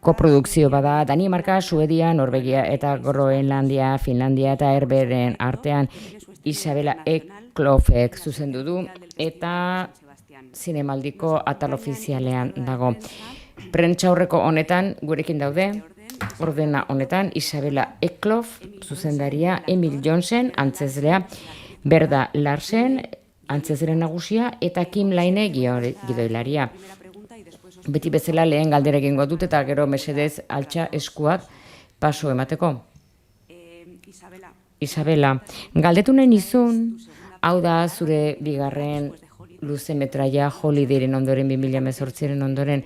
koprodukzio bada Danimarka, Suedia, Norvegia eta Groenlandia, Finlandia eta Herberen artean Isabela Eklofek zuzendu du eta zinemaldiko atal ofizialean dago. Prentsaurreko honetan gurekin daude, ordena honetan Isabela Eklof, zuzendaria, Emil Jonsen, antzezlea, Berda Larsen, antzezle nagusia, eta Kim Laine, gidoilaria. Beti bezala lehen galdera egingo dut eta gero mesedez altxa eskuak paso emateko. Isabela, galdetu nahi nizun, hau da zure bigarren luze metraia Holidayren ondoren, 2018 ondoren,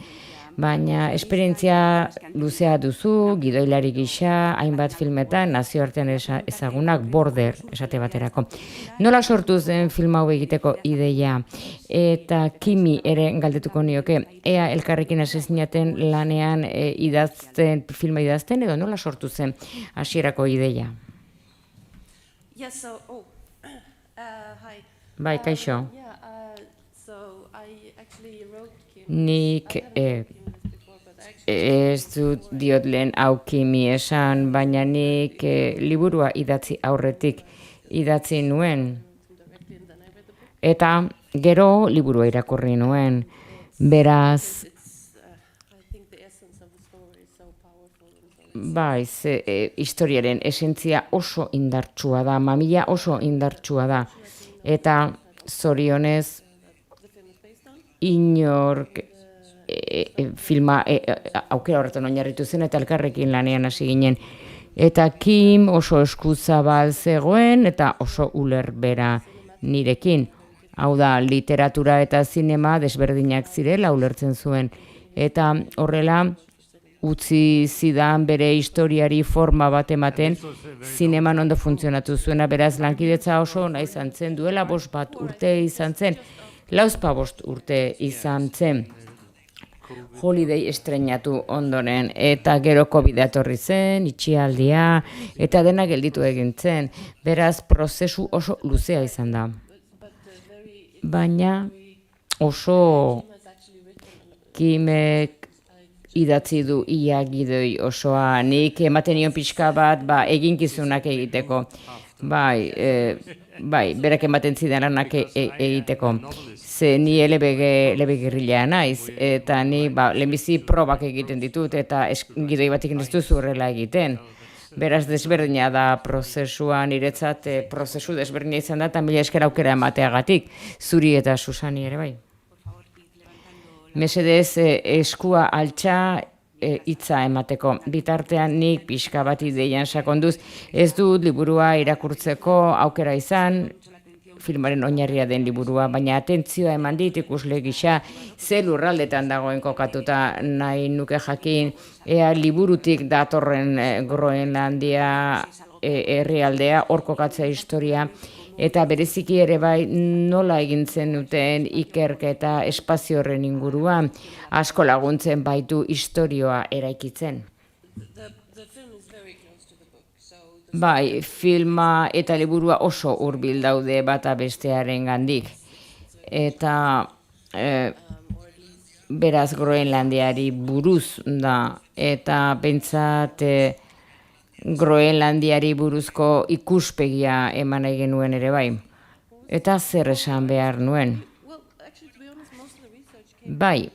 baina esperientzia luzea duzu, gidoilari gisa, hainbat filmetan, nazioartean ezagunak, Border, esate baterako. Nola sortu zen film hau egiteko ideia? Eta Kimi ere galdetuko nioke, ea elkarrekin hasi zinaten lanean filma idazten, edo nola sortu zen hasierako ideia? Bai, kaixo. Nik ez dut diot lehen hau Kimi esan, baina nik liburua idatzi aurretik idatzi nuen. Eta gero liburua irakurri nuen. Beraz, bai, historiaren esentzia oso indartsua da, mamia oso indartsua da. Eta zorionez, inork filma aukera horretan oinarritu zen eta elkarrekin lanean hasi ginen. Eta Kim oso eskuzabal zegoen eta oso ulerbera nirekin. Hau da, literatura eta zinema desberdinak zirela ulertzen zuen. Eta horrela utzi zidan bere historiari forma bat ematen zineman ondo funtzionatu zuena. Beraz, lankidetza oso nahi izan zen, duela 5 urte izan zen. 5 urte izan zen Holiday estreinatu ondoren, eta gero COVID etorri zen, itxialdia, eta dena gelditu egin zen. Beraz, prozesu oso luzea izan da. Baina oso Kimek idatzi du ia gidoi osoa, nik ematen nion pixka bat eginkizunak egiteko. Bai, berak ematen zidananak egiteko. Ze ni elebegirrilea naiz, eta ni lehenbizi probak egiten ditut, eta gidoi batik ez duzu horrela egiten. Beraz, desberdina da prozesua, niretzat prozesu desberdina izan da, eta mila esker aukera emateagatik, zuri eta Susani ere bai. Mesedez, eskua altxa hitza emateko. Bitartean nik pixka bat ideian sakonduz, ez dut liburua irakurtzeko aukera izan, filmaren oinarria den liburua, baina atentzioa eman dit ikusle gisa, ze lurraldetan dagoen kokatuta nahi nuke jakin, ea liburutik datorren Groenlandia herrialdea, hor kokatzea historia, eta bereziki ere bai nola egintzen duten ikerketa espazio horren inguruan, asko laguntzen baitu historioa eraikitzen. Bai, filma eta liburua oso hurbil daude bata bestearen gandik. Eta beraz Groenlandiari buruz da, eta pentsat Groenlandiari buruzko ikuspegia eman nahi genuen ere bai. Eta zer esan behar nuen? Bai,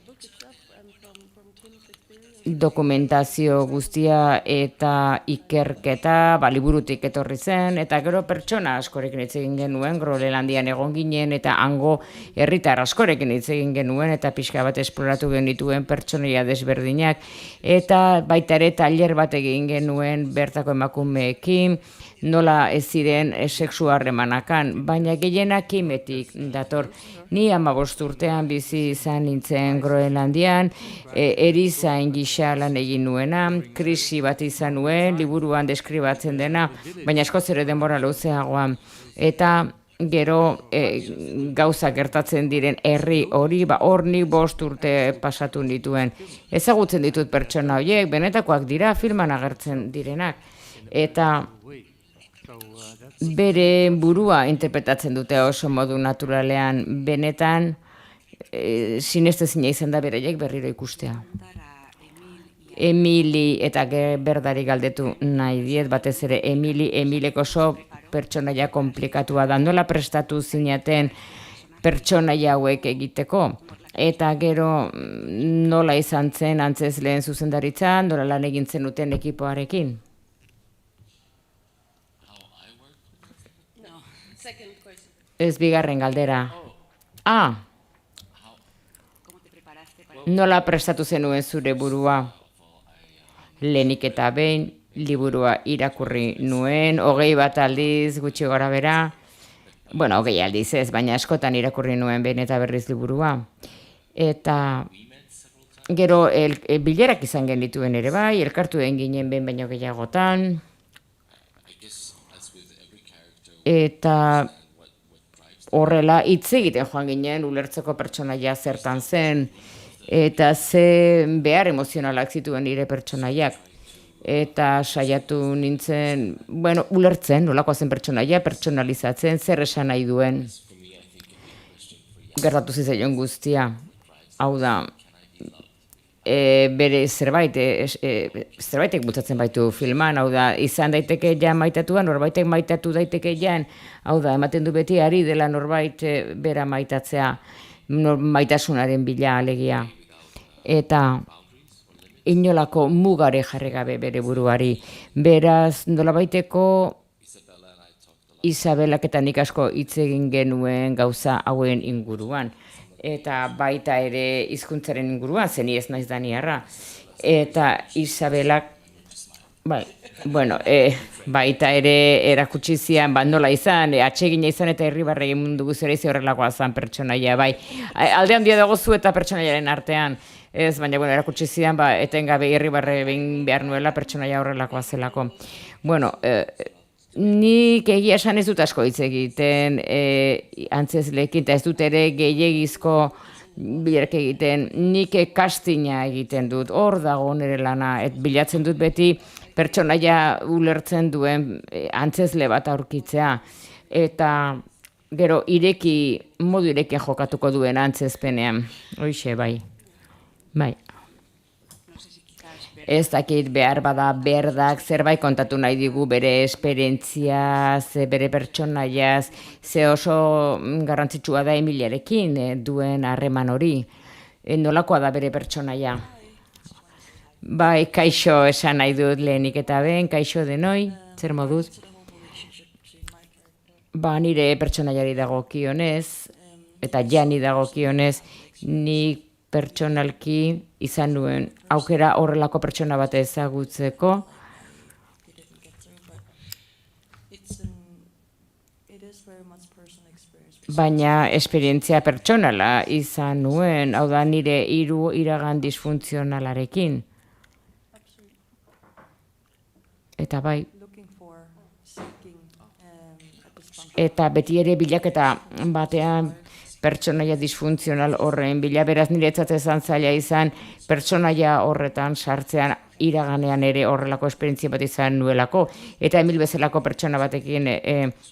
dokumentazio guztia eta ikerketa liburutik etorri zen, eta gero pertsona askorekin hitz egin genuen, Groenlandian egon ginen, eta hango herritar askorekin hitz egin genuen, eta pixka bat esploratu genituen pertsonaia desberdinak, eta baita ere tailer bat egin genuen bertako emakumeekin, nola ez ziren sexu harremanakan, baina gehienak Kimetik dator. Ni 15 urtean bizi izan nintzen Groenlandian, erizain gisa lan egin nuena, krisi bat izan nuen, liburuan deskribatzen dena, baina askoz ere denbora luzeagoan. Eta gero gauza gertatzen diren herri hori, hor nik 5 urte pasatu nituen. Ezagutzen ditut pertsona horiek, benetakoak dira, filman agertzen direnak. Eta bere burua interpretatzen dute oso modu naturalean, benetan sinestezina izan da beraiek berriro ikustea. Emili eta Berdari galdetu nahi diet, batez ere Emilek oso pertsonaia komplikatua da, nola prestatu zinaten pertsonaia hauek egiteko, eta gero nola izan zen antzezleen zuzendaritzan, nola lan egin zenuten ekipoarekin? Ez bigarren galdera. Nola prestatu zenuen zure burua? Lehenik eta behin, liburua irakurri nuen, 21 aldiz, gutxi gora bera. Bueno, 20 aldiz ez, baina askotan irakurri nuen behin eta berriz liburua. Eta gero bilerak izan genituen ere bai, elkartu egin ginen behin baino gehiagotan. Eta horrela hitz egiten joan ginen, ulertzeko pertsonaia zertan zen, eta ze behar emozionalak zituen nire pertsonaiak. Eta saiatu nintzen, ulertzen, nolakoa zen pertsonaia, pertsonalizatzen, zer esan nahi duen. Gertatu zitzaion guztia. Hau da, bere zerbaitek bultzatzen baitu filman, hau da, izan daiteke ja maitatua, norbaitek maitatu daiteke jan, hau da, ematen du beti ari dela norbait bera maitatzea, maitasunaren bila alegia. Eta inolako mugare jarri gabe bere buruari. Beraz, nolabaiteko Isabelak eta nik asko hitz egin genuen gauza hauen inguruan. Eta baita ere hizkuntzaren inguruan, zeni ez naiz daniarra. Eta Isabelak, baita ere erakutsi zian, nola izan, atsegina izan eta irribarre mundu guzera izi horrelakoa zan pertsonaia, bai. Alde handia dago zu eta pertsonaiaren artean, ez, baina erakutsi zian, etengabe irribarre behin behar nuela pertsonaia horrelakoa zelako. Nik egia esan ez dut asko hitz egiten antzezleekin, eta ez dut ere gehiegizko bilerak egiten, nik castinga egiten dut, hor dago nire lana, bilatzen dut beti pertsonaia ulertzen duen antzezle bat aurkitzea, eta gero modu irekia jokatuko duen antzezpenean, hoixe bai. Ez dakit behar bada Berdak zerbait kontatu nahi digu bere esperientziaz, bere pertsonaiaz, ze oso garrantzitsua da Emiliarekin duen harreman hori. Nolakoa da bere pertsonaia? Bai, kaixo esan nahi dut lehenik eta behin, kaixo denoi, zer moduz? Nire pertsonaiari dagokionez, eta jani dagokionez, nik pertsonalki izan nuen aukera horrelako pertsona bat ezagutzeko. Baina esperientzia pertsonala izan nuen, hau da nire iragan disfuntzionalarekin. Eta bai. Eta beti ere bilaketa batean pertsonaia disfuntzional horren bila, beraz niretzat ezan zaila izan pertsonaia horretan sartzean iraganean ere horrelako esperientzia bat izan nuelako, eta Emil bezalako pertsona batekin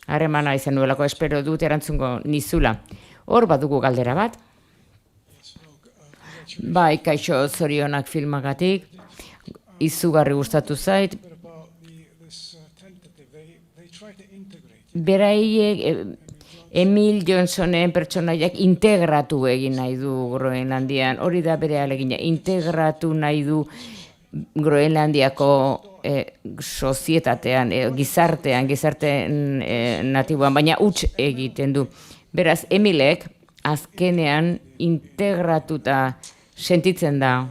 harremana izan nuelako, espero dut erantzungo nizula. Hor badugu galdera bat? Bai, kaixo zorionak filmagatik, izugarri gustatu zait. Beraiek Emil Johnsonen pertsonaiak integratu egin nahi du Groenlandian, hori da bere ahalegina, integratu nahi du Groenlandiako sozietatean, gizarte natiboan, baina huts egiten du. Beraz, Emilek azkenean integratuta sentitzen da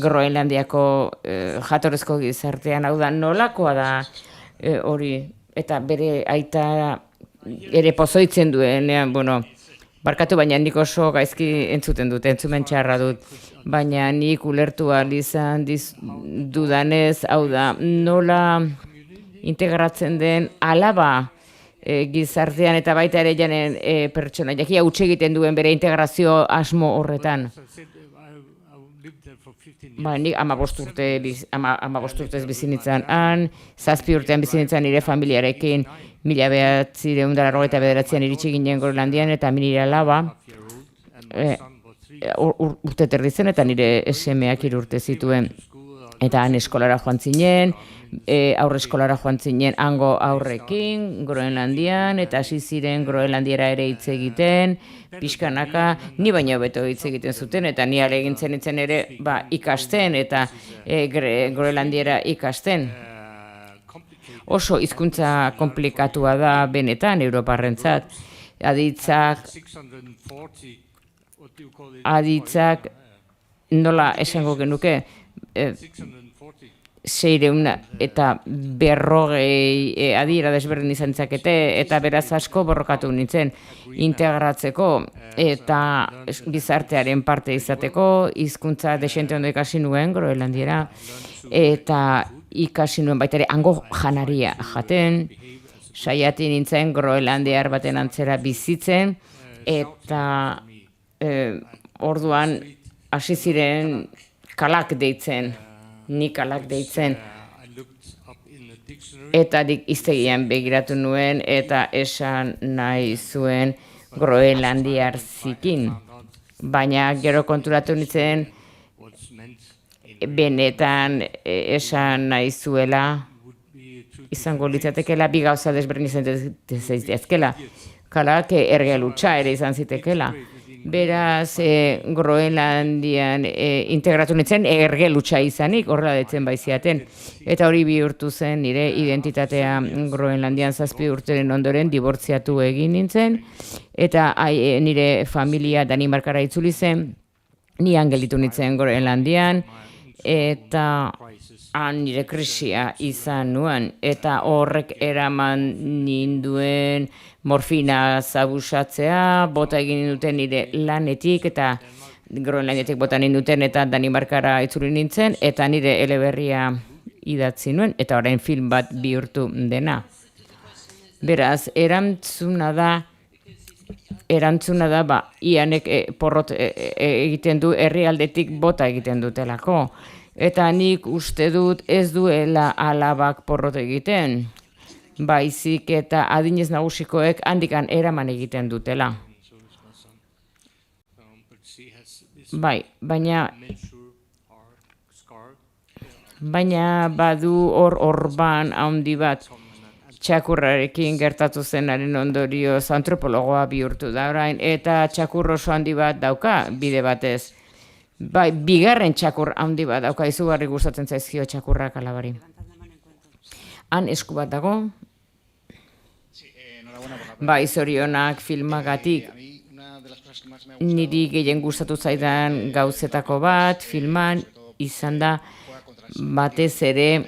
Groenlandiako jatorrizko gizartean, hau da, nolakoa da hori, eta bere aita ere pozoitzen duenean, barkatu, baina nik oso gaizki entzuten dut, entzumen txarra dut, baina nik ulertu ahal izan dudanez, hau da, nola integratzen den alaba gizartean eta baita ere janen pertsona, jakia huts egiten duen bere integrazio asmo horretan. Nik 15 urtez bizi nintzen han, 7 urtean bizi nintzen nire familiarekin, 1999an iritsi ginen Groenlandian eta nire alaba, urte terdi zen, eta nire semeak 3 urte zituen. Eta han eskolara joan zinen, aurre eskolara joan zinen hango aurrekin, Groenlandian, eta hasi ziren Groenlandiera ere hitz egiten, pixkanaka, ni baino hobeto hitz egiten zuten, eta ni ahalegintzen nintzen ere ikasten, eta Groenlandiera ikasten. Oso hizkuntza komplikatua da benetan Europarrentzat. Aditzak nola esango genuke, 600 eta 150 adiera desberdin izan zakete, eta beraz asko borrokatu nintzen integratzeko eta gizartearen parte izateko, hizkuntza desente ondo ikasi nuen Groenlandiera, eta ikasi nuen baita ere hango janaria jaten, saiatu nintzen Groenlandiar baten antzera bizitzen, eta orduan hasi ziren kalak deitzen, ni kalak deitzen, eta hiztegian begiratu nuen, eta esan nahi zuen Groenlandiar zikin. Baina gero konturatu nintzen, benetan esan nahi zuela, izango litzatekela, bi gauza desberdin izan zaizkiela. Kalak ergelutxa ere izan zitekela. Beraz, Groenlandian integratu nintzen, ergelutxa izanik, horrela detzen baiziaten. Eta hori bihurtu zen nire identitatea Groenlandian 7 urteren ondoren dibortziatu egin nintzen, eta nire familia Danimarkara itzuli zen, ni gelitu nintzen Groenlandian, eta nire krisia izan nuen, eta horrek eraman ninduen morfina zabusatzea, bota egin duten nire lanetik, eta Groenlandiatik bota ninduten, eta Danimarkara itzuli nintzen, eta nire eleberria idatzi nuen, eta orain film bat bihurtu dena. Beraz, erantzuna da, ianek porrot egiten du herrialdetik bota egiten dutelako. Eta nik uste dut ez duela alabak porrot egiten, baizik eta adinez nagusikoek handikan eraman egiten dutela. Baina badu orban handi bat, txakurrarekin gertatu zenaren ondorioz antropologoa bihurtu da orain, eta txakur oso handi bat dauka bide batez. Bigarren txakur handi bat dauka, izugarri gustatzen zaizkio txakurrak alabari. Han esku bat dago. Zorionak filmagatik. Niri gehien gustatu zaidan gauzetako bat, filman izan da batez ere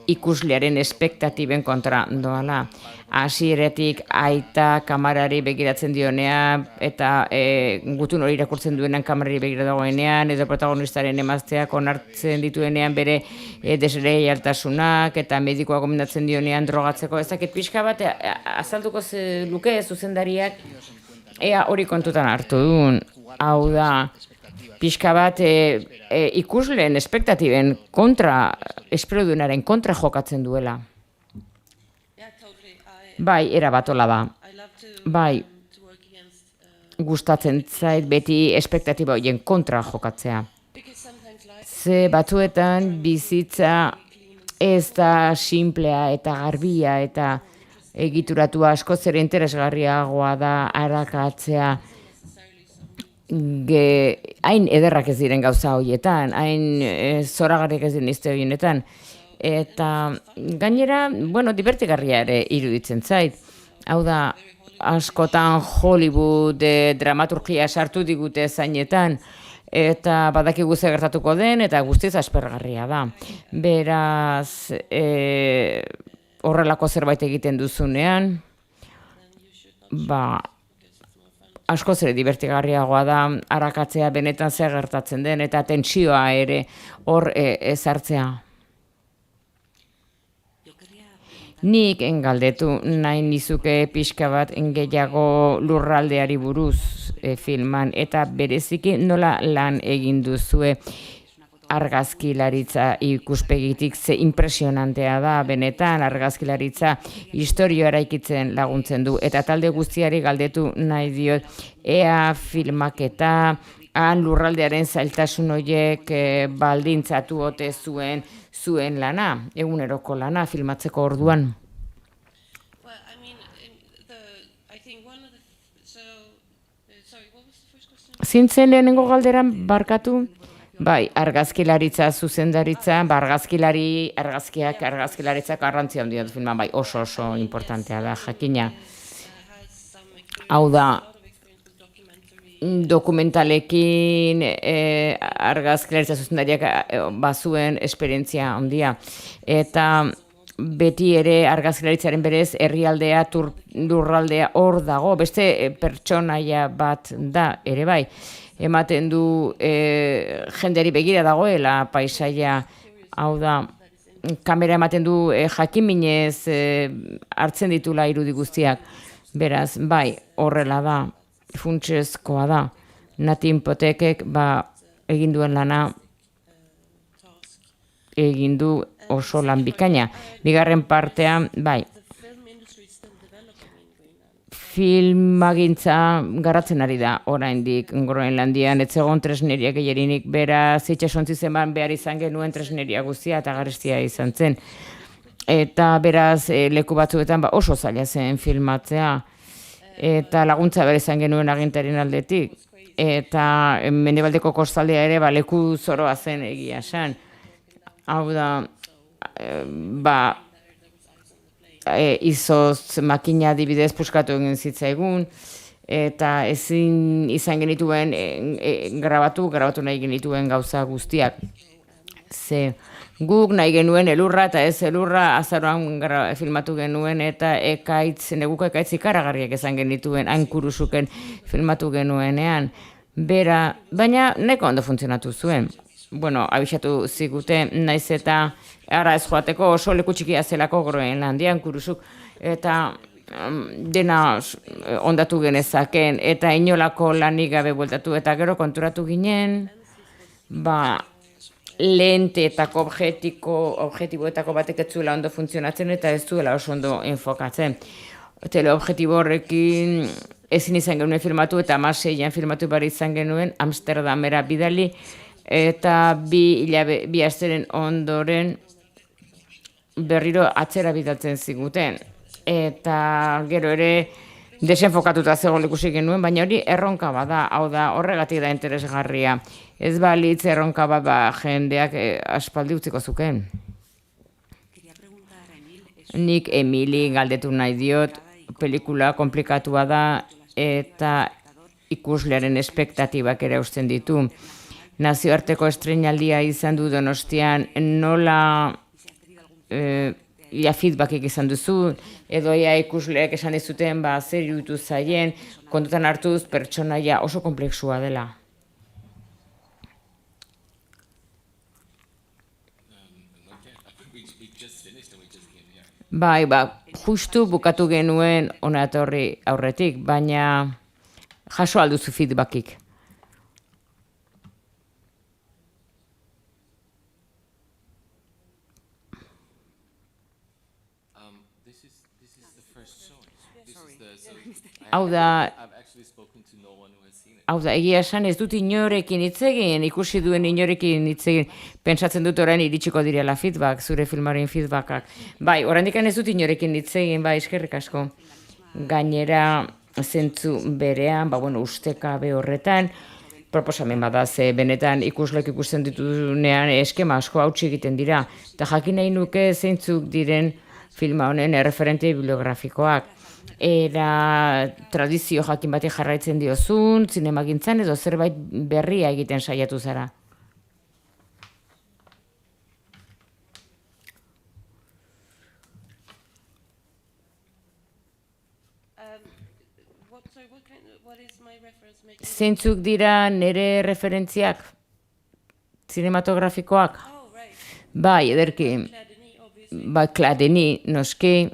ikuslearen espektatiben kontra doala. Hasieratik aita kamarari begiratzen dionean, eta gutun hori irakurtzen duenean kamarari begira dagoenean, edo protagonistaren emazteak onartzen dituenean bere desleialtasunak, eta medikoa gomendatzen dionean drogatzeko. Ez dakit pixka bat azalduko luke zuzendariak ea hori kontutan hartu duen. Hau da, pixka bat ikusleen espektatiben kontra, espero duenaren kontra jokatzen duela. Erabatola da. Gustatzen zait beti espektatiba horien kontra jokatzea. Ze batzuetan bizitza ez da simplea eta garbia eta egituratua askoz ere interesgarriagoa da arakatzea hain ederrak ez diren gauza horietan, hain zoragarriak ez diren izte horietan. Eta gainera, divertigarria ere iruditzen zait. Hau da, askotan Hollywood dramaturgia sartu digute zainetan, eta badakigu ze gertatuko den, eta guztiz aspergarria da. Beraz, horrelako zerbait egiten duzunean, askoz ere divertigarriagoa da arakatzea benetan zer gertatzen den, eta tentsioa ere hor ezartzea. Nik galdetu nahi nizuke pixka bat gehiago lurraldeari buruz filman, eta bereziki nola lan egin duzue argazkilaritza ikuspegitik, ze impresionantea da benetan argazkilaritza historia eraikitzen laguntzen du, eta talde guztiari galdetu nahi diot ea filmaketa han lurraldearen zailtasun horiek baldintzatu ote zuen lana, eguneroko lana filmatzeko orduan. Well, I mean, I think one of the. Sorry, what was the first question? Zintzen lehenengo galderan barkatu? Bai, argazkilaritza zuzendaritza, argazkilaritza garrantzia handia du filman, bai, oso importantea da, jakina. Hau da, dokumentalekin argazkilaritza zuzendariak bazuen esperientzia handia. Eta beti ere argazkilaritzaren berez herrialdea, lurraldea hor dago, beste pertsonaia bat da, ere bai. Ematen du jendeari begira dagoela paisaia, hau da, kamera ematen du jakinminez hartzen ditula irudi guztiak. Beraz, bai, horrela da, funtsezkoa da. Nati Imhotekek egin duen lana egin du oso lan bikaina. Bigarren partean, bai, filmagintza garatzen ari da oraindik Groenlandian, ez zegoen tresneria gehierinik, beraz itsasontzi zenban behar izan genuen tresneria guztia eta garestia izan zen. Eta beraz leku batzuetan oso zaila zen filmatzea, eta laguntza behar izan genuen agintarien aldetik. Eta mendebaldeko kostaldea ere leku zoroa zen egia esan. Hau da, izoz makina adibidez puskatu egin zitzaigun, eta ezin izan genituen grabatu nahi genituen gauza guztiak. Ze guk nahi genuen elurra eta ez elurra azaroan filmatu genuen, eta neguko ekaitz ikaragarriak izan genituen hain kurusuken filmatu genuenean. Baina nahiko ondo funtzionatu zuen. Bueno, abisatu zigute, naiz eta ara ez joateko oso leku txikia zelako Groenlandian kurusuk, eta dena ondatu genezaken, eta inolako lanik gabe bueltatu, eta gero konturatu ginen, lenteetako objektiboetako batek ez zuela ondo funtzionatzen, eta ez zuela oso ondo enfokatzen. Teleobjektibo horrekin ezin izan genuen filmatu, eta 16an filmatu behar izan genuen, Amsterdamera bidali, eta bi asteren ondoren berriro atzera bidaltzen ziguten. Eta gero ere desenfokatuta zegoen ikusi genuen, baina hori erronka bada, hau da, horregatik da interesgarria. Ez balitz erronka jendeak aspaldi utziko zuken. Nik Emili galdetu nahi diot, pelikula komplikatua da eta ikuslearen espektatibak ere eusten ditu. Nazioarteko estreinaldia izan du Donostian, nola feedbackik izan duzu, edo ikusleek esan dizuten zer iruditu zaien, kontutan hartuz pertsonaia oso konplexua dela. Bai, justu bukatu genuen hona etorri aurretik, baina jaso alduzu feedbackik. Hau da, egia esan ez dut inorekin hitz egin, ikusi duen inorekin hitz egin, pentsatzen dut orain iritsiko direla feedback, zure filmaren feedbackak. Bai, oraindik ez dut inorekin hitz egin, bai, eskerrik asko. Gainera, zentzu berean, ustekabe horretan, proposamen bada, ze benetan ikuslek ikusten ditunean eskema asko hautsi egiten dira, eta jakin nahi nuke zeintzuk diren filma honen erreferente bibliografikoak. Era tradizio jakin batek jarraitzen diozun, zinemagintzan edo zerbait berria egiten saiatu zara. Zeintzuk dira nire referentziak zinematografikoak? Bai, ederki. Bai, Kladeni, noski.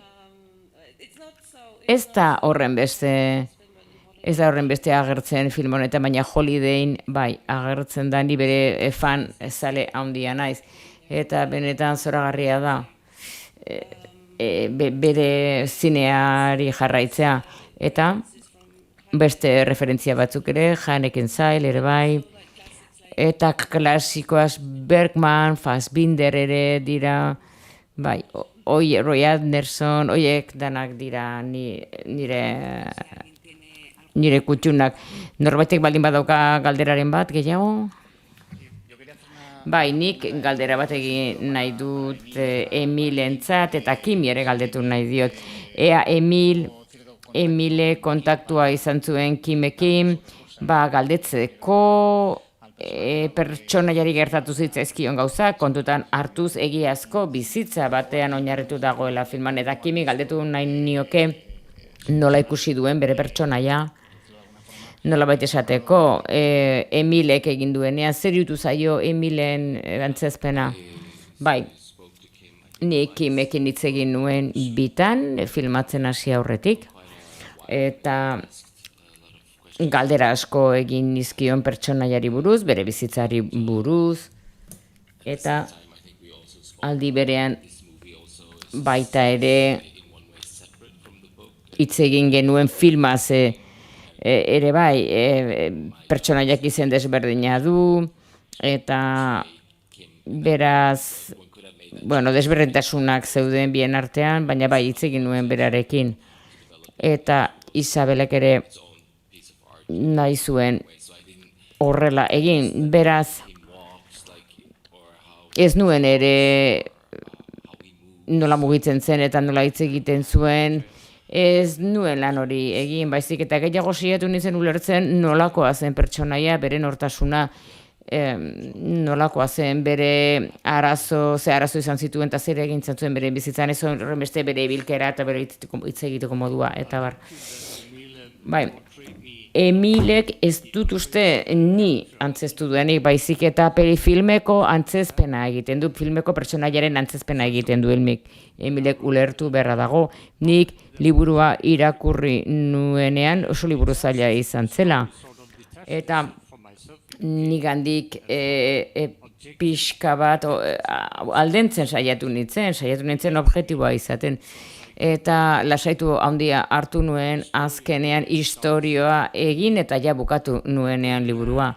Ez da horren beste agertzen film honetan, baina Holidayn bai agertzen da, ni bere fan zale handia naiz. Eta benetan zoragarria da bere zineari jarraitzea. Eta beste referentzia batzuk ere, Haneken Zail ere bai, eta klasikoaz Bergman, Fassbinder ere dira, bai, Roy Anderson, oiek danak dira nire kutxunak. Norbaitek baldin badauka galderaren bat, gehiago? Bai, nik galdera bat egin nahi dut Emilentzat eta Kimi ere galdetu nahi diot. Ea Emile kontaktua izan zuen Kimekin, galdetzeko pertsonaiari gertatu zitzaizkion gauza, kontutan hartuz egiazko bizitza batean oinarritu dagoela filman, eta Kimi galdetu nahi nioke nola ikusi duen bere pertsonaia, nola baita esateko, Emilek egin duenean, zer jutu zaio Emilen antzezpena? Bai, ni Kimekin hitz egin nuen bitan, filmatzen hasi aurretik, eta galdera asko egin nizkion pertsonaiari buruz, bere bizitzari buruz, eta aldi berean baita ere hitz egin genuen filmaz ere bai, pertsonaiak izen desberdina du, eta beraz, desberdintasunak zeuden bien artean, baina bai hitz egin nuen berarekin. Eta Isabelek ere nahi zuen horrela egin, beraz, ez nuen ere nola mugitzen zen eta nola hitz egiten zuen, ez nuen lan hori egin, baizik eta gehiago saiatu nintzen ulertzen nolakoa zen pertsonaia, bere nortasuna, nolakoa zen bere arazo izan zituen eta zer egin zuen bere bizitzan, ez horrenbeste bere ibilkera eta bere hitz egiteko modua, eta bar. Bai, Emilek ez dut uste ni antzeztu duenik, baizik eta filmeko antzezpena egiten du, filmeko pertsonaiaren antzezpena egiten du Emilek ulertu beharra dago. Nik liburua irakurri nuenean oso liburu zaila izan zela. Eta nik handik pixka bat aldentzen saiatu nintzen objektiboa izaten. Eta lasaitu handia hartu nuen azkenean istorioa egin eta ja bukatu nuenean liburua.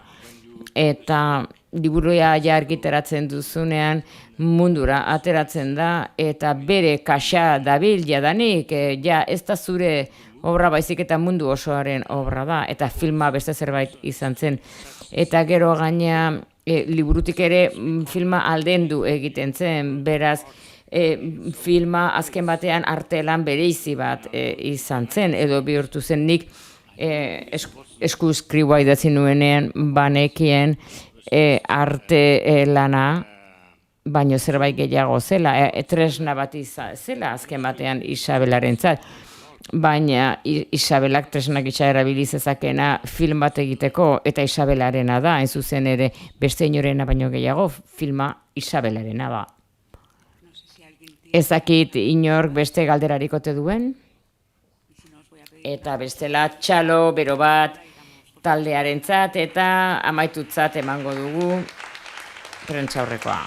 Eta liburua ja argitaratzen duzunean mundura ateratzen da eta bere kaxa dabil jadanik, ja ez da zure obra baizik eta mundu osoaren obra da, eta filma beste zerbait izan zen. Eta gero gaina liburutik ere filma aldendu egiten zen, beraz, filma azken batean artelan bereizi bat izan zen, edo bihurtu zen nik eskuskriboa idatzi nuenean banekien arte lana, baino zerbait gehiago zela, tresna bat zela azken batean Isabelarentzat. Baina Isabelak tresnak gisa erabili zezakena film bat egiteko eta Isabelarena da, hain zuzen ere beste inorena baino gehiago filma Isabelarena da. Ez dakit inork beste galderarik ote duen, eta bestela txalo, bero bat, taldearentzat eta amaitutzat emango dugu prentsaurrekoa.